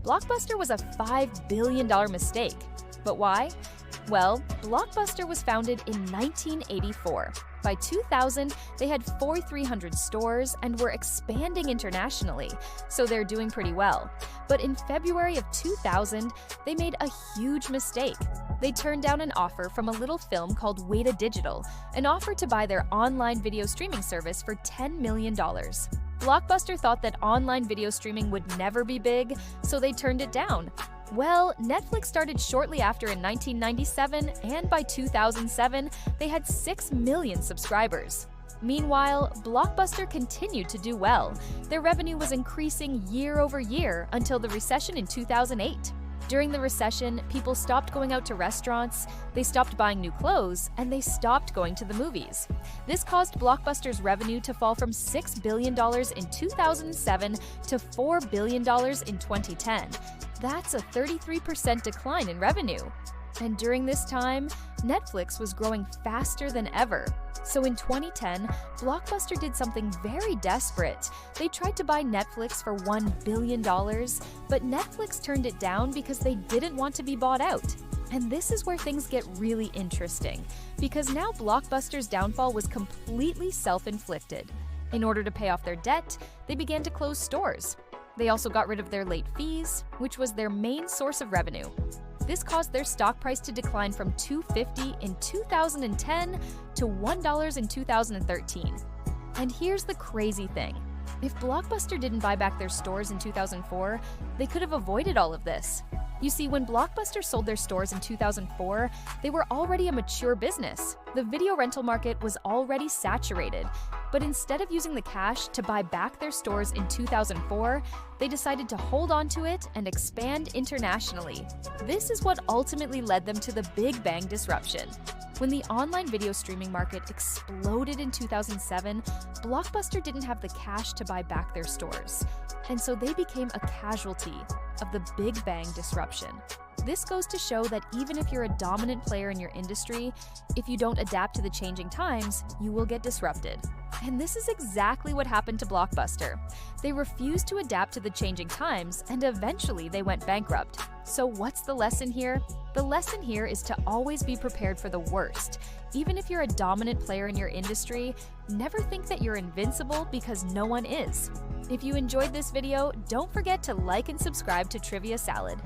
Blockbuster was a $5 billion mistake. But why? Well, Blockbuster was founded in 1984. By 2000, they had 4,300 stores and were expanding internationally, so they're doing pretty well. But in February of 2000, they made a huge mistake. They turned down an offer from a little film called Weta Digital, an offer to buy their online video streaming service for $10 million. Blockbuster thought that online video streaming would never be big, so they turned it down. Well, Netflix started shortly after in 1997, and by 2007, they had 6 million subscribers. Meanwhile, Blockbuster continued to do well. Their revenue was increasing year over year until the recession in 2008. During the recession, people stopped going out to restaurants, they stopped buying new clothes, and they stopped going to the movies. This caused Blockbuster's revenue to fall from $6 billion in 2007 to $4 billion in 2010. That's a 33% decline in revenue. And during this time, Netflix was growing faster than ever. So in 2010, Blockbuster did something very desperate. They tried to buy Netflix for $1 billion, but Netflix turned it down because they didn't want to be bought out. And this is where things get really interesting, because now Blockbuster's downfall was completely self-inflicted. In order to pay off their debt, they began to close stores. They also got rid of their late fees, which was their main source of revenue. This caused their stock price to decline from $2.50 in 2010 to $1 in 2013. And here's the crazy thing. If Blockbuster didn't buy back their stores in 2004, they could have avoided all of this. You see, when Blockbuster sold their stores in 2004, they were already a mature business. The video rental market was already saturated. But instead of using the cash to buy back their stores in 2004, they decided to hold on to it and expand internationally. This is what ultimately led them to the Big Bang disruption. When the online video streaming market exploded in 2007, Blockbuster didn't have the cash to buy back their stores. And so they became a casualty of the Big Bang disruption. This goes to show that even if you're a dominant player in your industry, if you don't adapt to the changing times, you will get disrupted. And this is exactly what happened to Blockbuster. They refused to adapt to the changing times, and eventually they went bankrupt. So what's the lesson here? The lesson here is to always be prepared for the worst. Even if you're a dominant player in your industry, never think that you're invincible, because no one is. If you enjoyed this video, don't forget to like and subscribe to Trivia Salad.